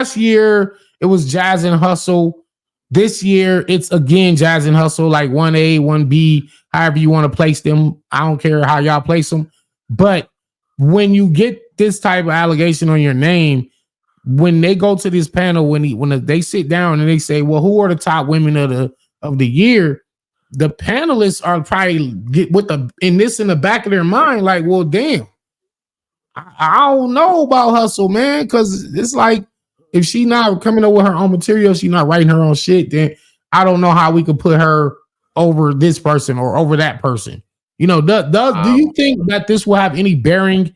last year it was Jazz and Hustle. This year it's again Jazz and Hustle, like 1A, 1B, however you want to place them. I don't care how y'all place them. But when you get this type of allegation on your name, when they go to this panel, when they sit down and they say, "Well, who are the top women of the year?" The panelists are probably get with the in this in the back of their mind, like, "Well, damn, I don't know about Hustle, man," because it's like if she not coming up with her own material, she not writing her own shit, then I don't know how we could put her over this person or over that person. Do you Um, think that this will have any bearing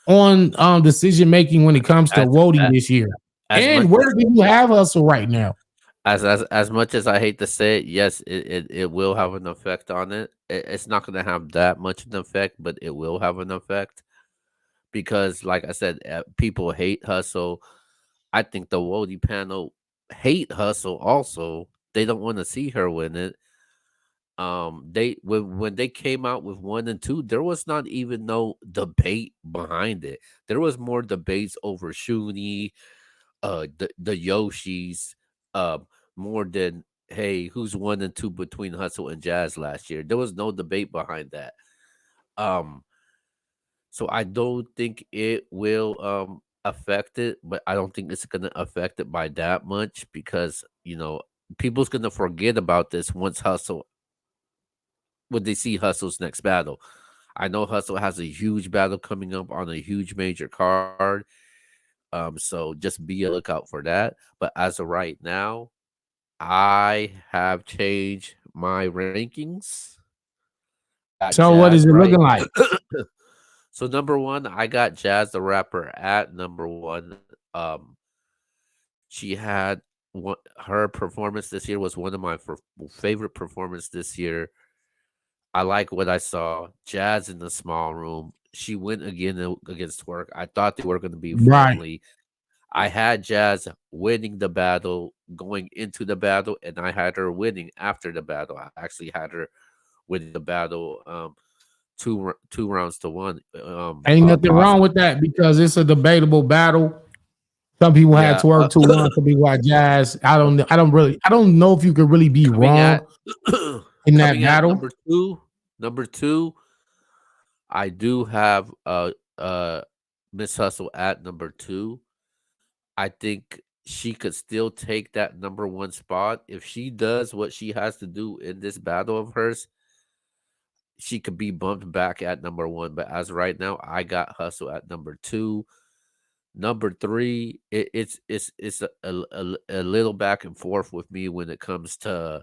on decision making when it comes to as Wody this year? as And much where do you have Hustle right now? as much as I hate to say it, yes, it will have an effect on it. It's not going to have that much of an effect, but it will have an effect because, like I said, people hate Hustle. I think the Wody panel hate Hustle also. They don't want to see her win it. They when they came out with 1 and 2, there was not even no debate behind it. There was more debates over Shuni, the Yoshis, uh, more than hey, who's 1 and 2 between Hustle and Jazz last year. There was no debate behind that. Um, so I don't think it will affect it, but I don't think it's gonna affect it by that much because people's gonna forget about this once Hustle when they see Hustle's next battle. I know Hustle has a huge battle coming up on a huge major card. So just be a lookout for that. But as of right now, I have changed my rankings. I got So what Jazz is it right. looking like? So number one, I got Jazz the rapper at number one. She had one, her performance this year was one of my favorite performance this year. I like what I saw. Jazz in the small room. She went again against Twerk. I thought they were going to be Right. friendly. I had Jazz winning the battle going into the battle, and I had her winning after the battle. I actually had her winning the battle two rounds to one. Ain't nothing wrong Possible. with that because it's a debatable battle. Some people had Yeah. Twerk 2-1, some people had Jazz. I don't know if you could really be coming at wrong in that coming at battle. number two, I do have Miss Hustle at number two. I think she could still take that number one spot if she does what she has to do in this battle of hers. She could be bumped back at number one, but as of right now, I got Hustle at number two. Number three, it's a little back and forth with me when it comes to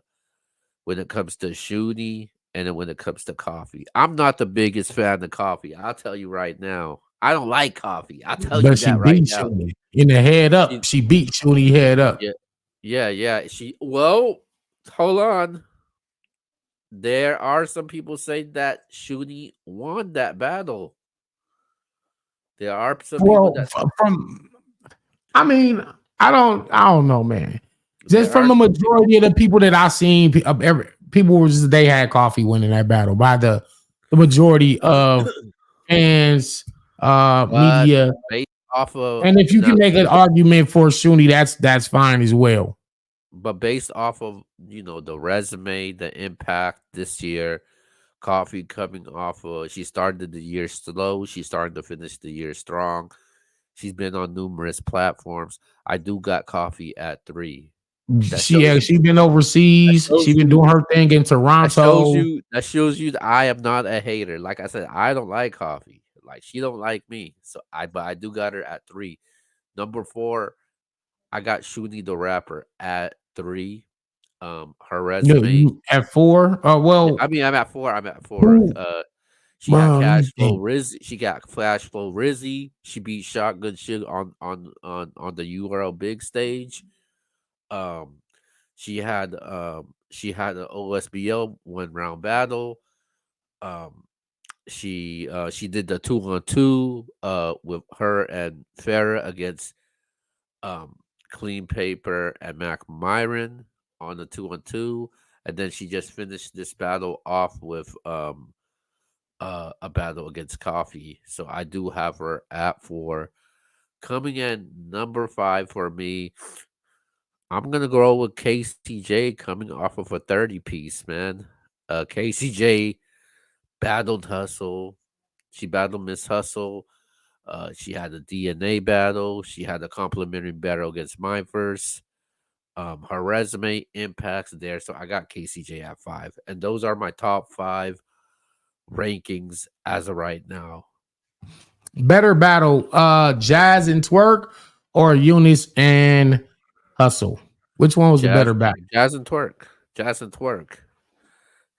Shooty and then when it comes to Coffee. I'm not the biggest fan of Coffee. I'll tell you right now. I don't like Coffee. I'll tell But you she that right beat now. Shuni in the head up. She, She beat Shuni head up. yeah, yeah. Hold on. There are some people saying that Shuni won that battle. There are some people Well, that from I mean, I don't know, man. Just there from are the some people. majority of the people that I seen, people were just they had coffee winning that battle by the majority of fans, But media, based off of and if you can now, make an argument for Shuni, that's fine as well. based off of the resume, the impact this year, Coffee coming off of she started the year slow, she started to finish the year strong. She's been on numerous platforms. I do got Coffee at three. That shows you. She been That overseas. shows She been you. doing her thing in That shows Toronto. you. That shows you that I am not a hater. Like I said, I don't like Coffee. Like she don't like me. But I do got her at three. Number four, I got Shuni the rapper at three. Her No, resume. you at four. Yeah, Well, I mean, I'm at four. I'm at four. who? She had Well, let me Cash Flow think. Riz. She got Flash Flow Rizzy. She beat Shotgun Shit on the URL big stage. Um, she had an OSBL 1 round battle. Um, she did the 2-on-2 with her and Farah against um Clean Paper and Mac Myron on the 2-on-2, and then she just finished this battle off with a battle against Coffee. So I do have her at 4. Coming in number 5 for me, I'm gonna go with KCJ coming off of a 30 piece, man. KCJ battled Hustle. She battled Miss Hustle. She had a DNA battle. She had a complimentary battle against my verse. Her resume impacts there, so I got KCJ at 5, and those are my top 5 rankings as of right now. Better battle, Jazz and Twerk or Eunice and Hustle? Which one was the Jazz, better battle? Jazz and Twerk, Jazz and Twerk,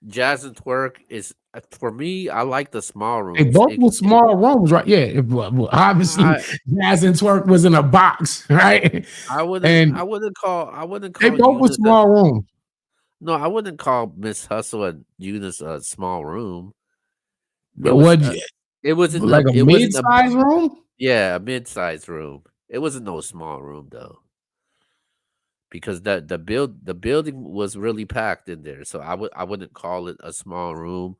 Jazz and Twerk is for me. I like the small They rooms. both were small rooms, right? Yeah, well, obviously I Jazz and Twerk was in a box, right? I And wouldn't they call both were Eunice a small rooms. no. I wouldn't call Miss Hustle and Eunice a small room. It was What, like a it wasn't a mid-sized room? yeah, a mid-sized room. It wasn't no small room though, because the building was really packed in there. So I wouldn't call it a small room.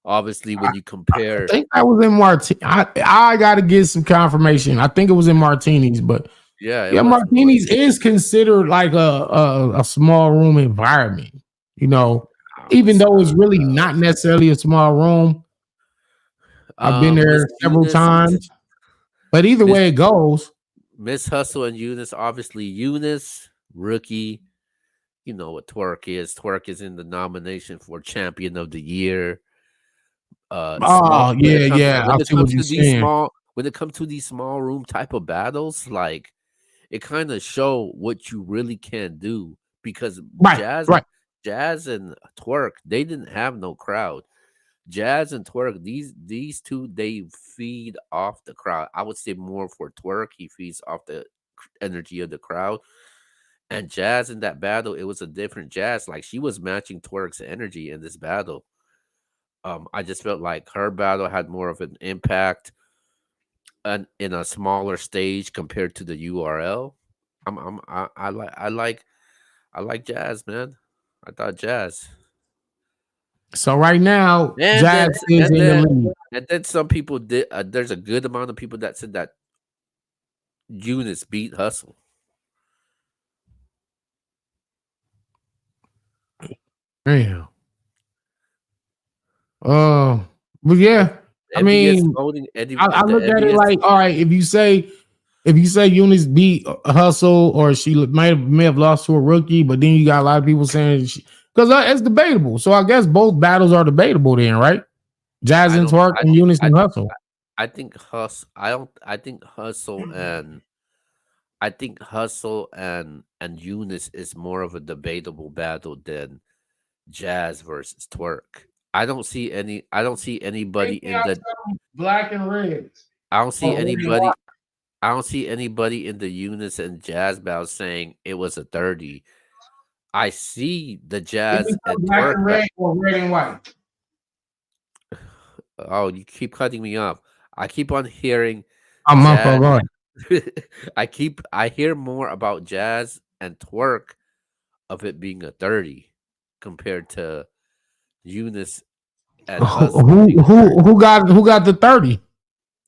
Obviously, when you I compare, think that was in Martini. I got to get some confirmation. I think it was in Martinis, but yeah, it yeah, was in Martinis Martin. is considered like a small room environment. You know, even It's though it's not. really not necessarily a small room. I've been Miss there several Eunice, times, but either Miss way it goes, Miss Hustle and Eunice. Obviously, Eunice rookie. You know what twerk is. Twerk is in the nomination for champion of the year. Small oh yeah, yeah, I when it see what comes you're to these saying. small room type of battles, like it kind of show what you really can do, because Right, right. Jazz and Twerk, they didn't have no crowd. Jazz and Twerk, these two, they feed off the crowd. I would say more for Twerk, he feeds off the energy of the crowd. And Jazz in that battle, it was a different Jazz. Like she was matching Twerk's energy in this battle. I just felt like her battle had more of an impact in a smaller stage compared to the URL. I like Jazz, man. I thought Jazz. So right now, And Jazz then is in the lead. some people did. There's a good amount of people that said that Eunice beat Hustle. Damn. Uh, but The yeah, I MBS mean, voting, I the look at it MBS. like, all right, if you say Eunice beat Hustle or she may have lost to a rookie, but then you got a lot of people saying because it's debatable. So I guess both battles are debatable then, right? Jazz I and don't. Twerk and Eunice I and Hustle. I think Hustle. I don't. I think Hustle and I think Hustle and Eunice is more of a debatable battle than Jazz versus Twerk. I don't see anybody Maybe in I the tell them black and red I don't see or red and white. anybody I don't see anybody in the Eunice and Jazz battle saying it was a 30. I see the Give me Jazz some and black Twerk and red or red and white. oh, you keep cutting me off. I keep on hearing I'm my fault. Jazz. Go ahead. I hear more about Jazz and Twerk of it being a 30 compared to Eunice and Hustle being a 30. Who got the 30?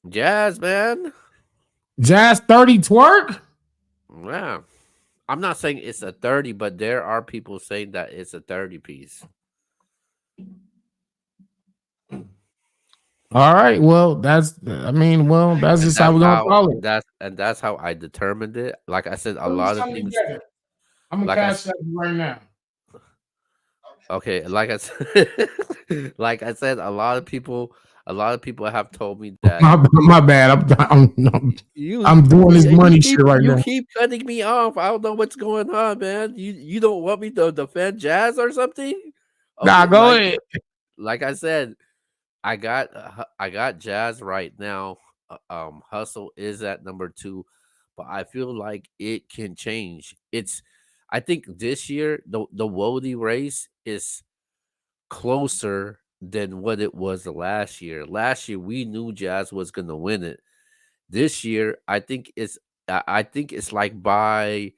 Jazz, man. Jazz 30 Twerk? Yeah. I'm not saying it's a 30, but there are people saying that it's a 30 piece. All right. Well, that's And just how we're gonna call it. that's how I determined it. Like I said, a Put lot of something things together. I'm gonna like I cash s- that right now. okay, like I said, like I said, a lot of people have told me that My bad. you I'm doing this money shit right you now. keep cutting me off. I don't know what's going on, man. You don't want me to defend Jazz or something? Nah, Okay, go ahead. like I said, I got Jazz right now. Hustle is at number 2, but I feel like it can change. I think this year the Wody race is closer than what it was last year. Last year we knew Jazz was gonna win it. This year I think it's like by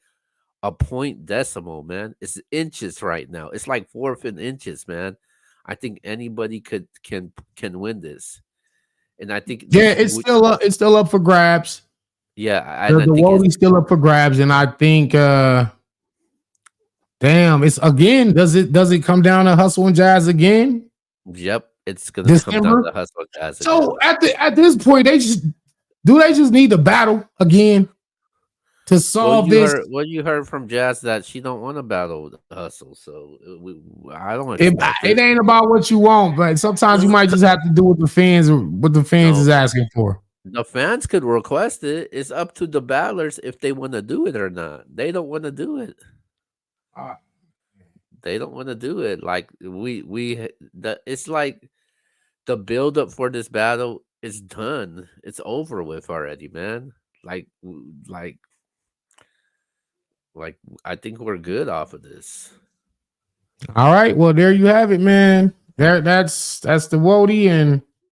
a point decimal, man. It's inches right now. It's like fourth in inches, man. I think anybody can win this. And I think Yeah, this it's still up. It's still up for grabs. Yeah, and I The think it's Wodie's still up for grabs, and I think damn, it's again, does it come down to Hustle and Jazz again? yep, it's gonna come down to December? Hustle Jazz So again. at this point, they just need to battle again to solve this. Well, you heard from Jazz that she don't want to battle with Hustle, so I don't It, expect it it. ain't about what you want, but sometimes you might just have to do what the fans No, is asking for. the fans could request it. It's up to the battlers if they want to do it or not. They don't want to do it. Uh, They don't want to do it. Like it's like the build up for this battle is done. It's over with already, man. Like like I think we're good off of this. all right, well there you have it, man. That's the Wodie, and